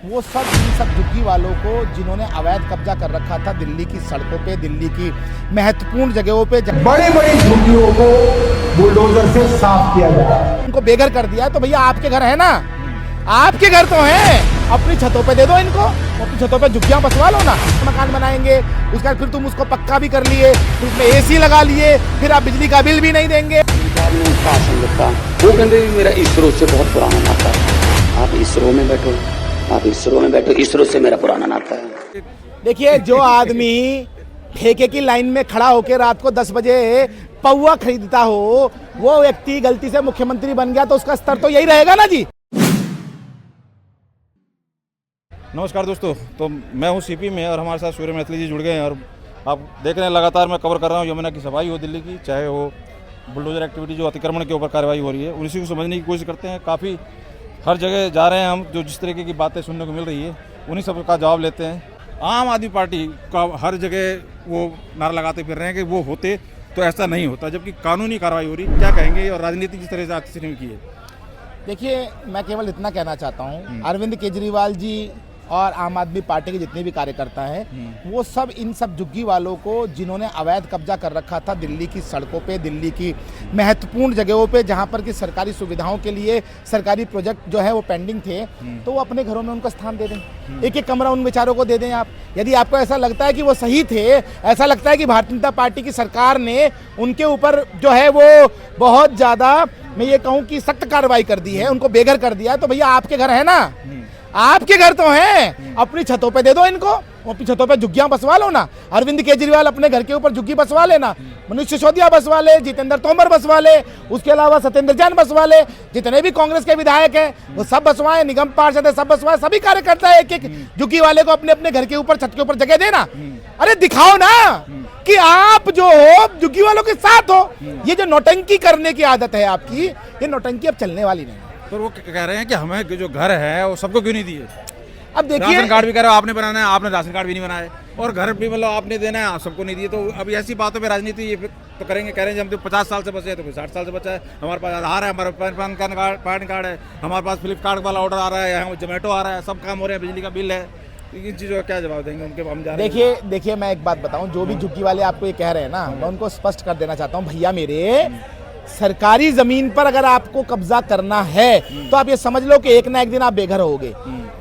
वो सब इन सब झुग्गी वालों को जिन्होंने अवैध कब्जा कर रखा था दिल्ली की सड़कों पे, दिल्ली की महत्वपूर्ण जगहों पे, बड़ी बड़ी झुग्गियों को बुलडोजर से साफ किया जाए, उनको बेघर कर दिया। तो भैया आपके घर है ना, आपके घर तो हैं, अपनी छतों पे दे दो इनको, अपनी छतों पे झुग्गियां बसवा लो ना। मकान बनाएंगे, उसके बाद फिर तुम उसको पक्का भी कर लिए, फिर उसमें एसी लगा लिए, फिर आप बिजली का बिल भी नहीं देंगे। वो कहते मेरा इसरो से बहुत पुराना नाता है। आप इसरो में बैठो, आप इसरो में बैठो, इसरो से मेरा पुराना नाता है। देखिए, जो आदमी ठेके की लाइन में खड़ा होकर रात को 10 बजे पौवा खरीदता हो, वो व्यक्ति गलती से मुख्यमंत्री बन गया तो उसका स्तर तो यही रहेगा ना जी। नमस्कार दोस्तों, तो मैं हूं सीपी में और हमारे साथ सूर्य मैथिली जी जुड़ गए हैं। और आप देख रहे हैं लगातार मैं कवर कर रहा हूं यमुना की सफाई हो दिल्ली की, चाहे वो बुलडोजर एक्टिविटी जो अतिक्रमण के ऊपर कार्रवाई हो रही है, उसी को समझने की कोशिश करते हैं। काफ़ी हर जगह जा रहे हैं हम, जो जिस तरीके की बातें सुनने को मिल रही है उन्हीं सब का जवाब लेते हैं। आम आदमी पार्टी का हर जगह वो नारा लगाते फिर रहे हैं कि वो होते तो ऐसा नहीं होता, जबकि कानूनी कार्रवाई हो रही। क्या कहेंगे और राजनीति किस तरह से आज की है? देखिए, मैं केवल इतना कहना चाहता हूँ, अरविंद केजरीवाल जी और आम आदमी पार्टी के जितने भी कार्यकर्ता हैं, वो सब इन सब झुग्गी वालों को जिन्होंने अवैध कब्जा कर रखा था दिल्ली की सड़कों पे, दिल्ली की महत्वपूर्ण जगहों पे, जहां पर कि सरकारी सुविधाओं के लिए सरकारी प्रोजेक्ट जो है वो पेंडिंग थे, तो वो अपने घरों में उनका स्थान दे दें। एक एक कमरा उन बेचारों को दे दें आप। यदि आपको ऐसा लगता है कि वो सही थे, ऐसा लगता है कि भारतीय जनता पार्टी की सरकार ने उनके ऊपर जो है वो बहुत ज़्यादा, मैं ये कहूँ कि सख्त कार्रवाई कर दी है, उनको बेघर कर दिया है, तो भैया आपके घर है ना, आपके घर तो हैं, अपनी छतों पे दे दो इनको, अपनी छतों पे झुग्गियां बसवा लो ना। अरविंद केजरीवाल अपने घर के ऊपर झुग्गी बसवा लेना, मनीष सिसोदिया बसवा ले, जितेंद्र तोमर बसवा ले, उसके अलावा सत्येंद्र जैन बसवा ले, जितने भी कांग्रेस के विधायक हैं वो सब बसवाएं, निगम पार्षद है सब बसवाएं, सभी कार्यकर्ता एक एक झुग्गी वाले को अपने अपने घर के ऊपर, छत के ऊपर जगह देना। अरे दिखाओ ना कि आप जो हो झुग्गी वालों के साथ हो। ये जो नौटंकी करने की आदत है आपकी, ये नौटंकी अब चलने वाली नहीं। तो वो कह रहे हैं कि हमें जो घर है वो सबको क्यों नहीं दिए? अब देखिए, राशन कार्ड भी कह रहे हो आपने बनाना है, आपने राशन कार्ड भी नहीं बनाए, और घर भी मतलब आपने देना है, सबको नहीं दिए। तो अभी ऐसी बातों पे राजनीति ये तो करेंगे, कह रहे हैं हम तो 50 साल से बचे हैं, तो कोई 60 साल से बचा है, हमारे पास आधार है, हमारे पैन कार्ड है, हमारे पास फ्लिपकार्ट वाला ऑर्डर आ रहा है, यहाँ जोमेटो आ रहा है, सब काम हो रहे हैं, बिजली का बिल है। इन चीज़ों का क्या जवाब देंगे उनके? हम जा रहे हैं। देखिए मैं एक बात बताऊं, जो भी झुग्गी वाले आपको ये कह रहे हैं ना, मैं उनको स्पष्ट कर देना चाहता हूं, भैया मेरे, सरकारी जमीन पर अगर आपको कब्जा करना है तो आप ये समझ लो कि एक ना एक दिन आप बेघर होगे।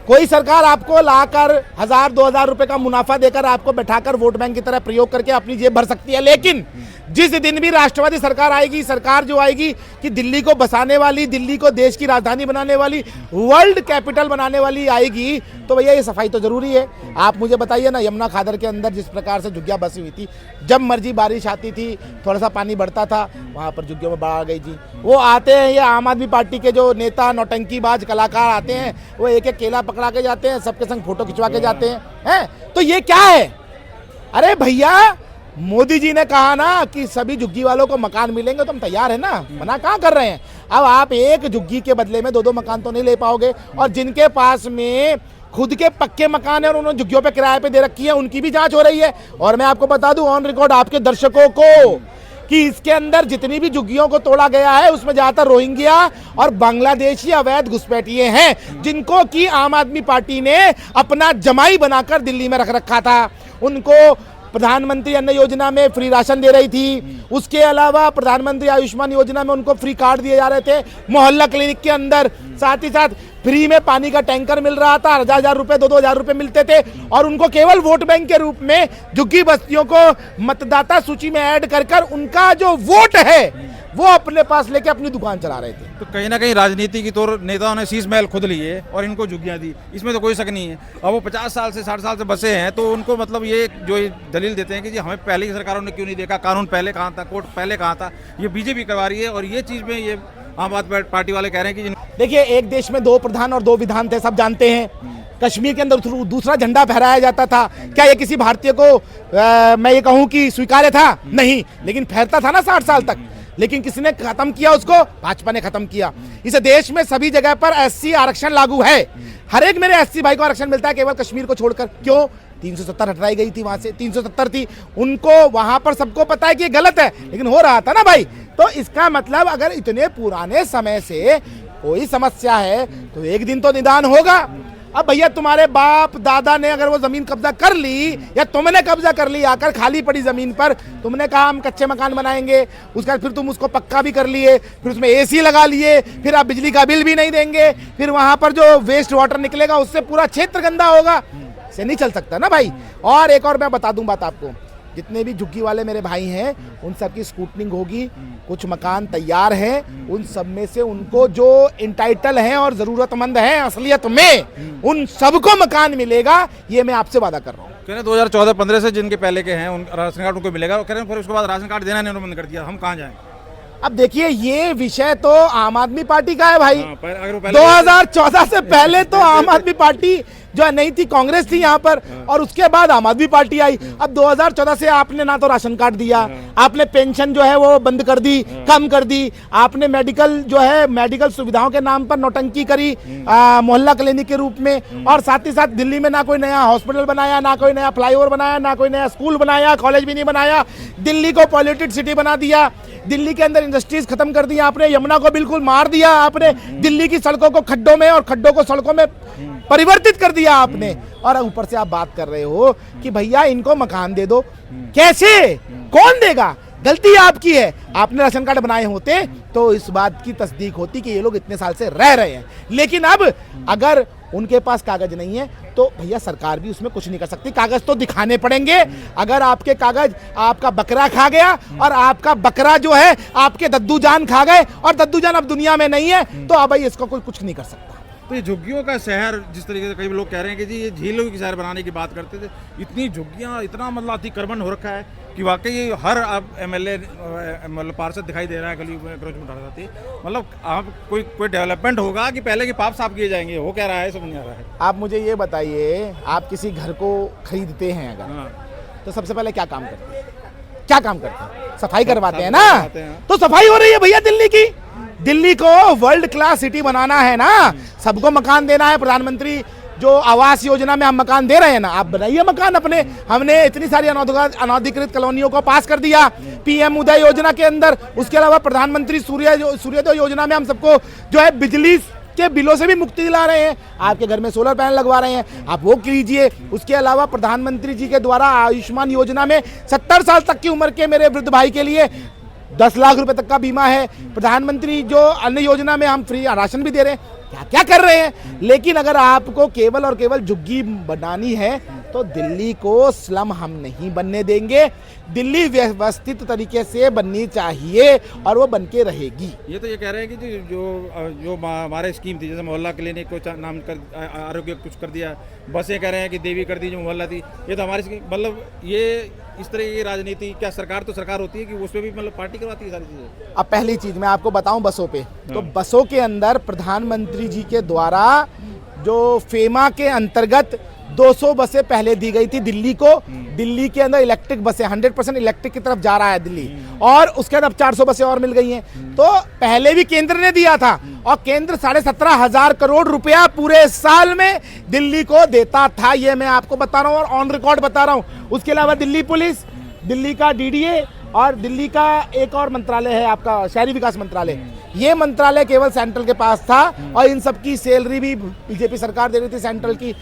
कोई सरकार आपको लाकर 1000-2000 रुपए का मुनाफा देकर आपको बैठाकर वोट बैंक की तरह प्रयोग करके अपनी जेब भर सकती है, लेकिन जिस दिन भी राष्ट्रवादी सरकार आएगी, सरकार जो आएगी कि दिल्ली को बसाने वाली, दिल्ली को देश की राजधानी बनाने वाली, वर्ल्ड कैपिटल बनाने वाली आएगी, तो भैया ये सफाई तो जरूरी है। आप मुझे बताइए ना, यमुना खादर के अंदर जिस प्रकार से झुग्गियां बसी हुई थी, जब मर्जी बारिश आती थी, थोड़ा सा पानी बढ़ता था, वहां पर झुग्गियों में बाढ़ आ गई जी। वो आते हैं, ये आम आदमी पार्टी के जो नेता नौटंकीबाज कलाकार आते हैं, वो एक एक केला पकड़ा के जाते हैं, सबके संग फोटो खिंचवा के जाते हैं। तो ये क्या है? अरे भैया, मोदी जी ने कहा ना कि सभी झुग्गी वालों को मकान मिलेंगे, तो हम तैयार है ना, मना कहाँ कर रहे हैं। अब आप एक झुग्गी के बदले में 2-2 मकान तो नहीं ले पाओगे, और जिनके पास में खुद के पक्के मकान है और उन्होंने झुग्गियों पे किराए पे दे रखी है, उनकी भी जांच हो रही है। और मैं आपको बता दूं ऑन रिकॉर्ड आपके दर्शकों को कि इसके अंदर जितनी भी झुग्गियों को तोड़ा गया है, उसमें ज्यादातर रोहिंग्या और बांग्लादेशी अवैध घुसपैठिए हैं, जिनको कि आम आदमी पार्टी ने अपना जमाई बनाकर दिल्ली में रख रखा था। उनको प्रधानमंत्री अन्न योजना में फ्री राशन दे रही थी, उसके अलावा प्रधानमंत्री आयुष्मान योजना में उनको फ्री कार्ड दिए जा रहे थे, मोहल्ला क्लिनिक के अंदर साथ ही साथ फ्री में पानी का टैंकर मिल रहा था, 1000 रुपए 2-2000 रुपए मिलते थे, और उनको केवल वोट बैंक के रूप में झुग्गी बस्तियों को मतदाता सूची में ऐड कर उनका जो वोट है वो अपने पास लेके अपनी दुकान चला रहे थे। तो कहीं ना कहीं राजनीति की तौर नेताओं ने शीश महल खुद लिए और इनको झुग्गियां दी, इसमें तो कोई शक नहीं है। अब वो 50 साल से 60 साल से बसे हैं, तो उनको मतलब ये जो दलील देते हैं कि जी हमें पहले की सरकारों ने क्यों नहीं देखा, कानून पहले कहाँ था, कोर्ट पहले कहाँ था, ये बीजेपी करवा रही है। और ये चीज़ में ये आम आदमी पार्टी वाले कह रहे हैं कि देखिए, एक देश में 2 प्रधान और 2 विधान थे, सब जानते हैं। कश्मीर के अंदर दूसरा झंडा फहराया जाता था, क्या ये किसी भारतीय को मैं ये कहूँ कि स्वीकार्य था? नहीं, लेकिन फहरता था ना 60 साल तक। लेकिन किसने खत्म किया उसको? भाजपा ने खत्म किया। इस देश में सभी जगह पर एससी आरक्षण लागू है, हर एक मेरे एससी भाई को आरक्षण मिलता है, केवल कश्मीर को छोड़कर। क्यों? 370 हटाई गई थी, वहां से 370 थी, उनको वहां पर सबको पता है कि ये गलत है, लेकिन हो रहा था ना भाई। तो इसका मतलब अगर इतने पुराने समय से कोई समस्या है तो एक दिन तो निदान होगा। अब भैया तुम्हारे बाप दादा ने अगर वो जमीन कब्जा कर ली या तुमने कब्जा कर ली आकर खाली पड़ी जमीन पर, तुमने कहा हम कच्चे मकान बनाएंगे, उसके बाद फिर तुम उसको पक्का भी कर लिए, फिर उसमें एसी लगा लिए, फिर आप बिजली का बिल भी नहीं देंगे, फिर वहां पर जो वेस्ट वाटर निकलेगा उससे पूरा क्षेत्र गंदा होगा, से नहीं चल सकता ना भाई। और एक और मैं बता दूं बात आपको, जितने भी झुग्गी वाले मेरे भाई हैं उन सब की स्कूटनिंग होगी, कुछ मकान तैयार हैं, उन सब में से उनको जो इंटाइटल हैं और जरूरतमंद हैं असलियत में उन सबको मकान मिलेगा, ये मैं आपसे वादा कर रहा हूँ। कह रहे 2014-15 से जिनके पहले के हैं उन राशन कार्ड उनको मिलेगा, कह रहे हैं फिर उसके बाद राशन कार्ड देना नहीं उन्होंने बंद कर दिया, हम कहाँ जाएं? अब देखिए ये विषय तो आम आदमी पार्टी का है भाई। अगर 2014 से पहले तो आम आदमी पार्टी जो नहीं थी, कांग्रेस थी यहाँ पर, और उसके बाद आम आदमी पार्टी आई। अब 2014 से आपने ना तो राशन कार्ड दिया, आपने पेंशन जो है वो बंद कर दी, कम कर दी, आपने मेडिकल जो है मेडिकल सुविधाओं के नाम पर नौटंकी करी मोहल्ला क्लिनिक के रूप में, और साथ ही साथ दिल्ली में ना कोई नया हॉस्पिटल बनाया, ना कोई नया फ्लाईओवर बनाया, ना कोई नया स्कूल बनाया, कॉलेज भी नहीं बनाया, दिल्ली को पॉल्यूटेड सिटी बना दिया, दिल्ली के अंदर इंडस्ट्रीज खत्म कर दी आपने, यमुना को बिल्कुल मार दिया आपने, दिल्ली की सड़कों को खड्डों में और खड्डों को सड़कों में परिवर्तित कर दिया आपने, और ऊपर से आप बात कर रहे हो कि भैया इनको मकान दे दो। कैसे, कौन देगा? गलती आपकी है। आपने राशन कार्ड बनाए होते तो इस बात की तस्दीक होती कि ये लोग इतने साल से रह रहे हैं, लेकिन अब अगर उनके पास कागज नहीं है तो भैया सरकार भी उसमें कुछ नहीं कर सकती, कागज तो दिखाने पड़ेंगे। अगर आपके कागज आपका बकरा खा गया और आपका बकरा जो है आपके दद्दू जान खा गए और दद्दू जान अब दुनिया में नहीं है, तो अब भाई इसका कोई कुछ नहीं कर सकता। तो ये झुग्गियों का शहर जिस तरीके से कई लोग कह रहे हैं कि जी ये झीलों की शहर बनाने की बात करते थे, इतनी झुग्गियां, इतना मतलब अतिक्रमण हो रखा है कि वाकई हर अब एमएलए मतलब पार्षद दिखाई दे रहा है गली में एंक्रोचमेंट आ जाती है। मतलब आप कोई डेवलपमेंट होगा कि पहले के पाप साफ किए जाएंगे, वो कह रहा है, समझ नहीं आ रहा है। आप मुझे ये बताइए, आप किसी घर को खरीदते हैं अगर, तो सबसे पहले क्या काम करते हैं? क्या काम करते हैं? सफाई करवाते हैं ना। तो सफाई हो रही है भैया दिल्ली की। दिल्ली को वर्ल्ड क्लास सिटी बनाना है ना, सबको मकान देना है। प्रधानमंत्री जो आवास योजना में हम मकान दे रहे हैं ना, आप बनाइए मकान अपने। हमने इतनी सारी अनधिकृत कॉलोनियों को पास कर दिया पीएम उदय योजना के अंदर। उसके अलावा प्रधानमंत्री सूर्योदय योजना में हम सबको जो है बिजली के बिलों से भी मुक्ति दिला रहे हैं, आपके घर में सोलर पैनल लगवा रहे हैं, आप वो कीजिए। उसके अलावा प्रधानमंत्री जी के द्वारा आयुष्मान योजना में 70 साल तक की उम्र के मेरे वृद्ध भाई के लिए 10 लाख रुपए तक का बीमा है। प्रधानमंत्री जो अन्न योजना में हम फ्री राशन भी दे रहे हैं। क्या क्या कर रहे हैं। लेकिन अगर आपको केवल और केवल झुग्गी बनानी है तो दिल्ली को स्लम हम नहीं बनने देंगे। दिल्ली व्यवस्थित तरीके से बननी चाहिए और वो बन के रहेगी। ये तो ये कह रहे हैं कि जो हमारे स्कीम थी, जैसे मोहल्ला क्लिनिक को नाम कर आरोग्य कुछ कर दिया, बसें कह रहे हैं कि देवी कर दी जो मोहल्ला थी, ये तो हमारी स्कीम। मतलब ये इस तरह की राजनीति, क्या सरकार तो सरकार होती है कि उसमें भी मतलब पार्टी करवाती है सारी चीजें। अब पहली चीज मैं आपको बताऊं बसों पे, तो बसों के अंदर प्रधानमंत्री जी के द्वारा जो फेमा के अंतर्गत 200 बसें पहले दी गई थी दिल्ली को। दिल्ली के अंदर इलेक्ट्रिक बसें 100% इलेक्ट्रिक की तरफ जा रहा है दिल्ली, और उसके बाद अब 400 बसें और मिल गई हैं। तो पहले भी केंद्र ने दिया था, और केंद्र 17,500 करोड़ रुपया पूरे साल में दिल्ली को देता था। ये मैं आपको बता रहा हूँ और ऑन रिकॉर्ड बता रहा हूँ। उसके अलावा दिल्ली पुलिस, दिल्ली का डीडीए और दिल्ली का एक और मंत्रालय है आपका शहरी विकास मंत्रालय, ये मंत्रालय केवल सेंट्रल के पास था, और इन सबकी सैलरी भी बीजेपी सरकार दे रही थी सेंट्रल की।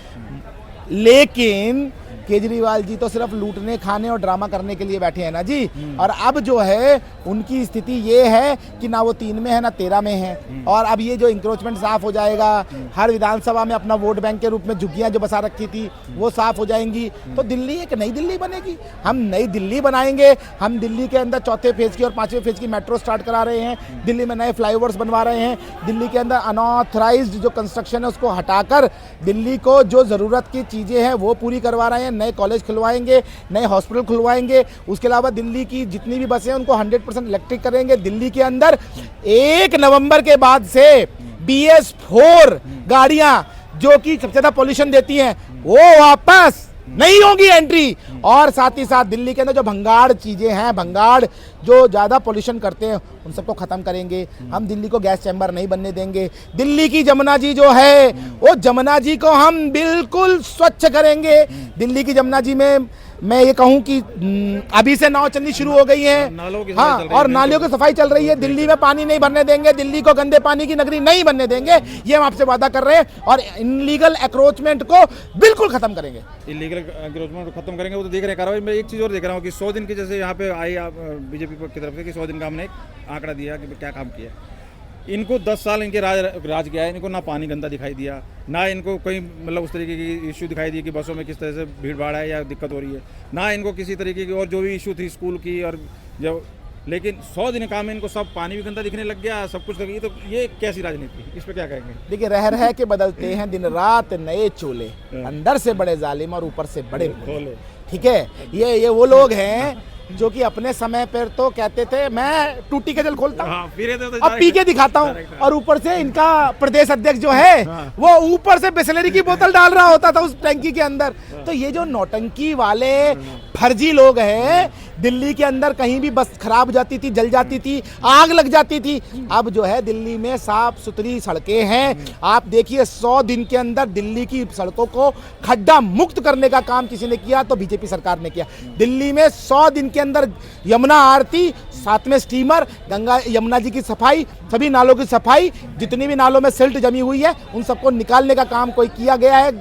लेकिन केजरीवाल जी तो सिर्फ लूटने, खाने और ड्रामा करने के लिए बैठे हैं ना जी। और अब जो है उनकी स्थिति ये है कि ना वो 3 में है ना 13 में है। और अब ये जो इंक्रोचमेंट साफ हो जाएगा, हर विधानसभा में अपना वोट बैंक के रूप में झुग्गियां जो बसा रखी थी वो साफ हो जाएंगी, तो दिल्ली एक नई दिल्ली बनेगी। हम नई दिल्ली बनाएंगे। हम दिल्ली के अंदर 4थे फेज की और 5वें फेज की मेट्रो स्टार्ट करा रहे हैं, दिल्ली में नए फ्लाईओवर्स बनवा रहे हैं, दिल्ली के अंदर अनऑथराइज्ड जो कंस्ट्रक्शन है उसको हटाकर दिल्ली को जो ज़रूरत की चीज़ें हैं वो पूरी करवा रहे हैं। नए कॉलेज खुलवाएंगे, नए हॉस्पिटल खुलवाएंगे। उसके अलावा दिल्ली की जितनी भी बसें हैं उनको 100% इलेक्ट्रिक करेंगे। दिल्ली के अंदर 1 नवंबर के बाद से BS4 गाड़ियां जो कि सबसे ज़्यादा पॉल्यूशन देती हैं वो वापस नहीं होगी एंट्री। और साथ ही साथ दिल्ली के अंदर जो भंगाड़ चीजें हैं, भंगाड़ जो ज्यादा पोल्यूशन करते हैं, उन सबको खत्म करेंगे। हम दिल्ली को गैस चैम्बर नहीं बनने देंगे। दिल्ली की जमुना जी जो है वो जमुना जी को हम बिल्कुल स्वच्छ करेंगे। दिल्ली की जमुना जी में मैं ये कहूं कि अभी से नाव चलनी शुरू हो गई है। नालों की सफाई हाँ, चल रही और है, नालियों की सफाई चल रही है। दिल्ली में पानी नहीं भरने देंगे, दिल्ली को गंदे पानी की नगरी नहीं बनने देंगे, ये हम आपसे वादा कर रहे हैं। और इनलीगल एक्रोचमेंट को बिल्कुल खत्म करेंगे। इलीगल एंक्रोचमेंट खत्म करेंगे, वो तो देख रहे हैं कार्रवाई। मैं एक चीज़ और देख रहा हूँ कि 100 दिन की जैसे यहाँ पे आई बीजेपी की तरफ से कि 100 दिन का हमने एक आंकड़ा दिया कि क्या काम किया। इनको 10 साल इनके राज गया है, इनको ना पानी गंदा दिखाई दिया, ना इनको कोई मतलब उस तरीके की इशू दिखाई दी कि बसों में किस तरह से भीड़ भाड़ है या दिक्कत हो रही है, ना इनको किसी तरीके की और जो भी इशू थी स्कूल की और जब। लेकिन 100 दिन काम में इनको सब पानी भी गंदा दिखने लग गया, सब कुछ लगी। तो ये कैसी राजनीति, इस पर क्या कहेंगे? देखिए, रह के बदलते हैं दिन रात नए चोले, अंदर से बड़े जालिम और ऊपर से बड़े भोले। ठीक है, ये वो लोग हैं जो कि अपने समय पर तो कहते थे मैं टूटी का जल खोलता हूँ, अब पी के दिखाता हूँ, और ऊपर से इनका प्रदेश अध्यक्ष जो है वो ऊपर से बिस्लरी की बोतल डाल रहा होता था उस टंकी के अंदर। तो ये जो नौटंकी वाले फर्जी लोग हैं, दिल्ली के अंदर कहीं भी बस खराब हो जाती थी, जल जाती थी, आग लग जाती थी। अब जो है दिल्ली में साफ सुथरी सड़कें हैं। आप देखिए 100 दिन के अंदर दिल्ली की सड़कों को खड्डा मुक्त करने का काम किसी ने किया तो बीजेपी सरकार ने किया। दिल्ली में 100 दिन के अंदर यमुना आरती, साथ में स्टीमर, गंगा यमुना जी की सफाई, सभी नालों की सफाई, जितनी भी नालों में सिल्ट जमी हुई है उन सबको निकालने का काम कोई किया गया है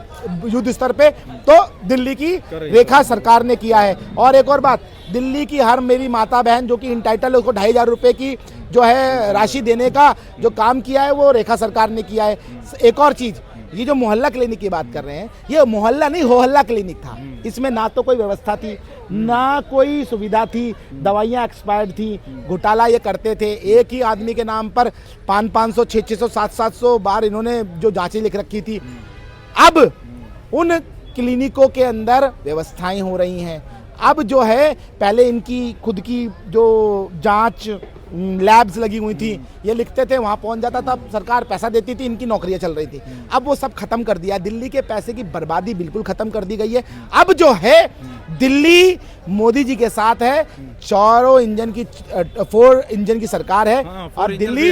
युद्ध स्तर पे, तो दिल्ली की रेखा सरकार ने किया है। और एक और बात, दिल्ली की हर मेरी माता बहन जो कि इंटाइटल, उसको 2500 रुपए की जो है राशि देने का जो काम किया है वो रेखा सरकार ने किया है। एक और चीज़, ये जो मोहल्ला क्लिनिक की बात कर रहे हैं, ये मोहल्ला नहीं होहल्ला क्लिनिक था। इसमें ना तो कोई व्यवस्था थी, ना कोई सुविधा थी, दवाइयाँ एक्सपायर्ड थी, घोटाला ये करते थे। एक ही आदमी के नाम पर 500, 600, 700 बार इन्होंने जो जांचें लिख रखी थी। अब उन क्लिनिकों के अंदर व्यवस्थाएं हो रही हैं। अब जो है, पहले इनकी खुद की जो जांच लैब्स लगी हुई थी, ये लिखते थे, वहाँ पहुँच जाता था, सरकार पैसा देती थी, इनकी नौकरियाँ चल रही थी। अब वो सब खत्म कर दिया, दिल्ली के पैसे की बर्बादी बिल्कुल खत्म कर दी गई है। अब जो है दिल्ली मोदी जी के साथ है, 4 इंजन की 4 इंजन की सरकार है। और दिल्ली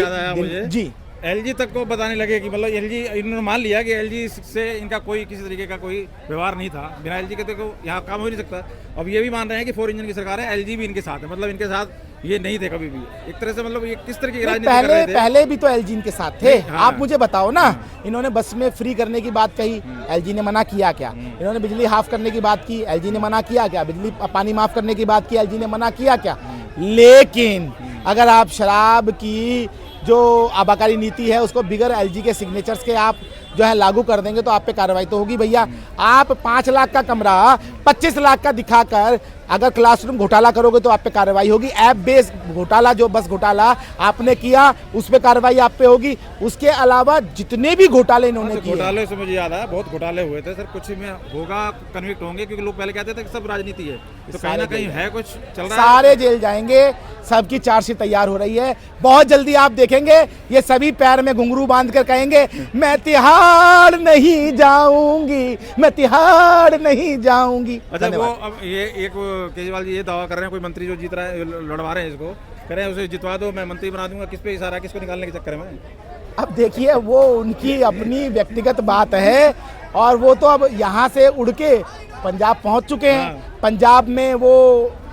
जी एलजी तक को बताने लगे कि मतलब एलजी, इन्होंने मान लिया कि एलजी से इनका कोई किसी तरीके का कोई व्यवहार नहीं था, बिना एलजी के तो यहाँ काम हो नहीं सकता। अब ये भी मान रहे हैं कि 4 इंजन की सरकार है, एलजी भी इनके साथ है, मतलब इनके साथ ये नहीं थे कभी भी। एक तरह से मतलब ये किस तरह की राजनीति कर रहे थे? पहले भी तो एलजी इनके साथ थे। आप मुझे बताओ ना, इन्होंने बस में फ्री करने की बात कही, एलजी ने मना किया क्या? इन्होंने बिजली हाफ करने की बात की, एलजी ने मना किया क्या? बिजली पानी माफ करने की बात की, एलजी ने मना किया क्या? लेकिन अगर आप शराब की जो आबाकारी नीति है उसको बिगर एलजी के सिग्नेचर्स के आप जो है लागू कर देंगे तो आप पे कार्रवाई तो होगी भैया। आप 5 लाख का कमरा 25 लाख का दिखाकर अगर क्लासरूम घोटाला करोगे तो आप पे कार्रवाई होगी। ऐप बेस्ड घोटाला, जो बस घोटाला आपने किया उस पे कार्रवाई आप पे होगी। उसके अलावा जितने भी घोटाले इन्होंने किए, घोटाले से मुझे याद आया, बहुत घोटाले हुए थे सर, कुछ में होगा, कन्विक्ट होंगे, क्योंकि लोग पहले कहते थे कि सब राजनीति है, तो कहीं ना कहीं है, कुछ चल रहा है। सारे जेल जाएंगे, सबकी चार्जशीट तैयार हो रही है। बहुत जल्दी आप देखेंगे ये सभी पैर में घुंघरू बांध कर कहेंगे मैं तिहाड़ नहीं जाऊंगी, मैं तिहाड़ नहीं जाऊंगी। अच्छा, वो अब ये एक केजरीवाल जी ये दावा कर रहे हैं, कोई मंत्री जो जीत रहा है, लड़वा रहे हैं इसको, कह रहे हैं उसे जितवा दो, मैं मंत्री बना दूंगा। किस पे इशारा, किसको निकालने के चक्कर में? अब देखिए, वो उनकी अपनी व्यक्तिगत बात है, और वो तो अब यहाँ से उड़ के पंजाब पहुंच चुके हैं। पंजाब में वो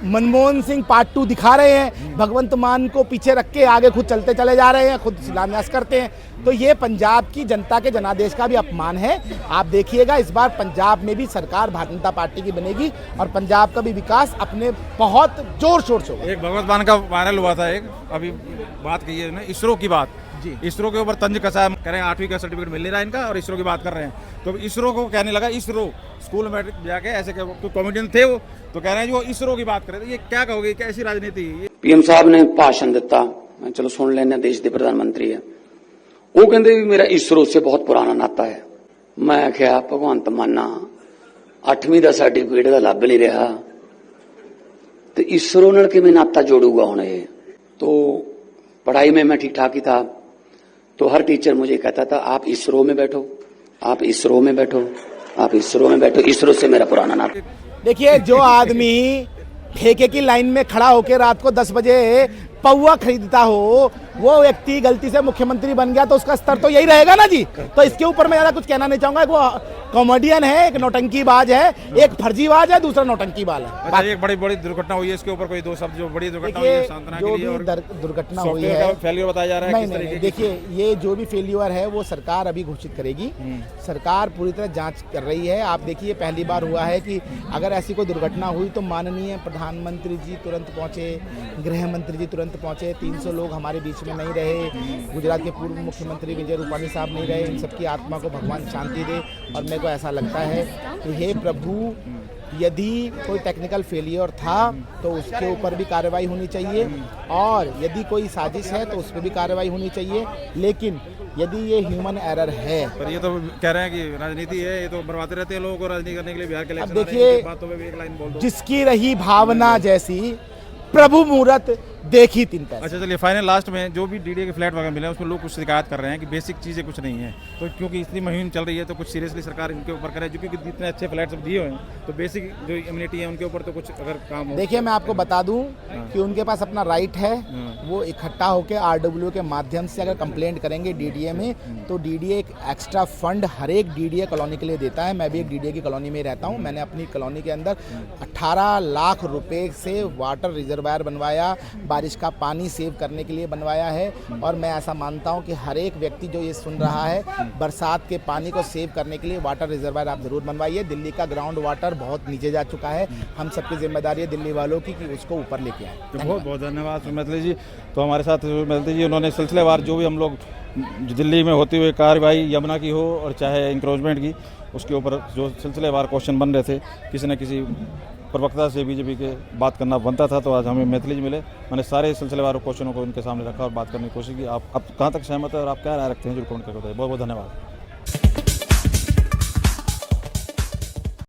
मनमोहन सिंह पार्ट 2 दिखा रहे हैं, भगवंत मान को पीछे रख के आगे खुद चलते चले जा रहे हैं, खुद शिलान्यास करते हैं। तो ये पंजाब की जनता के जनादेश का भी अपमान है। आप देखिएगा इस बार पंजाब में भी सरकार भारतीय जनता पार्टी की बनेगी और पंजाब का भी विकास अपने बहुत जोर शोर से होगा। एक भगवंत मान का वायरल हुआ था, एक अभी बात कही है इसरो की बात जी, इसरो के ऊपर तंज कसा, कह रहे हैं 8वीं का सर्टिफिकेट मिल नहीं रहा इनका, और इसरो की बात कर रहे हैं। तो इसरो को कहने लगा, इसरो स्कूल में जाके ऐसे कोई कॉमेडियन थे वो, तो कह रहे हैं जो इसरो की बात कर रहे थे। ये क्या कहोगे, कैसी राजनीति? पीएम साहब ने भाषण दिता, चलो सुन लेने, देश के प्रधानमंत्री है, वो कहते भी मेरा इसरो से बहुत पुराना नाता है। मैं आख्या भगवंत माना 8वीं का सर्टिफिकेट का लाभ नहीं रहा, तो इसरो नाल किवें नाता जोड़ूगा हुण ये? तो पढ़ाई में मैं ठीक ठाक ही था, तो हर टीचर मुझे कहता था आप इसरो में बैठो, आप इसरो में बैठो, आप इसरो में बैठो, इसरो से मेरा पुराना नाता। देखिए, जो आदमी ठेके की लाइन में खड़ा होकर रात को 10 बजे पौवा खरीदता हो, वो व्यक्ति गलती से मुख्यमंत्री बन गया तो उसका स्तर तो यही रहेगा ना जी। तो इसके ऊपर मैं ज़्यादा कुछ कहना नहीं चाहूँगा। वो कॉमेडियन है, एक नौटंकीबाज है, एक फर्जीबाज है, दूसरा नौटंकीबाज है। अच्छा, एक बड़ी बड़ी दुर्घटना हुई है, इसके ऊपर कोई दो शब्द, जो बड़ी दुर्घटना हुई है देखिए, सांत्वना जो के लिए, भी और दुर्घटना हुई सॉफ्टवेयर है, का फेलियर बताया जा रहा है नहीं किस नहीं तरीके की? देखिए, ये जो भी फेल्यूर है वो सरकार अभी घोषित करेगी। सरकार पूरी तरह जांच कर रही है। आप देखिए, पहली बार हुआ है कि अगर ऐसी कोई दुर्घटना हुई तो माननीय प्रधानमंत्री जी तुरंत पहुंचे, गृह मंत्री जी तुरंत पहुंचे, 300 लोग हमारे बीच में नहीं रहे, गुजरात के पूर्व मुख्यमंत्री विजय रूपाणी साहब नहीं रहे। इन सबकी आत्मा को भगवान शांति दे। और मेरे को ऐसा लगता है कि हे प्रभु, यदि कोई टेक्निकल फेलियर था तो उसके ऊपर भी कार्रवाई होनी चाहिए, और यदि कोई साजिश है तो उस पर भी कार्रवाई होनी चाहिए। लेकिन यदि ये ह्यूमन एरर है, पर ये तो कह रहे हैं कि राजनीति है, ये तो बर्बाते रहते हैं लोगों को राजनीति करने के लिए। बिहार के अब इलेक्शन आ रहे हैं, देखिए, इनकी बातों पे भी एक लाइन बोल दो। जिसकी रही भावना जैसी, प्रभु मुहूर्त देखी 3 पैसे। अच्छा चलिए, फाइनल लास्ट में जो भी डीडीए के फ्लैट वगैरह मिले हैं उसमें लोग कुछ शिकायत कर रहे हैं कि बेसिक चीज़ें कुछ नहीं है, तो क्योंकि इतनी मुहिम चल रही है तो कुछ सीरियसली सरकार इनके ऊपर करे, जो क्योंकि इतने अच्छे फ्लैट सब दिए हुए हैं, तो बेसिक जो इम्यूनिटी है उनके ऊपर तो कुछ अगर काम हो। देखिए, मैं आपको बता दूं कि उनके पास अपना राइट है, वो इकट्ठा होकर आरडब्ल्यू के माध्यम से अगर कंप्लेंट करेंगे डीडीए में, तो डीडीए एक एक्स्ट्रा फंड हर एक डीडीए कॉलोनी के लिए देता है। मैं भी एक डीडीए की कॉलोनी में रहता हूं। मैंने अपनी कॉलोनी के अंदर 18 लाख रुपए से वाटर रिजर्वायर बनवाया, बारिश का पानी सेव करने के लिए बनवाया है। और मैं ऐसा मानता हूं कि हर एक व्यक्ति जो ये सुन रहा है, बरसात के पानी को सेव करने के लिए वाटर रिजर्वायर आप ज़रूर बनवाइए। दिल्ली का ग्राउंड वाटर बहुत नीचे जा चुका है। हम सबकी जिम्मेदारी है दिल्ली वालों की कि उसको ऊपर लेके आए। तो बहुत बहुत धन्यवाद सुमित्रा जी। तो हमारे साथ सुमित्रा जी, उन्होंने सिलसिलेवार जो भी हम लोग दिल्ली में होती हुई कार्रवाई यमुना की हो और चाहे इंक्रोचमेंट की, उसके ऊपर जो सिलसिलेवार क्वेश्चन बन रहे थे, किसी न किसी प्रवक्ता से बीजेपी के बात करना बनता था, तो आज हमें मैथिली जी मिले। मैंने सारे सिलसिलेवार क्वेश्चनों को उनके सामने रखा और बात करने की कोशिश की। आप कहाँ तक सहमत है और आप क्या राय रखते हैं, जो कमेंट करके बताइए। बहुत बहुत धन्यवाद।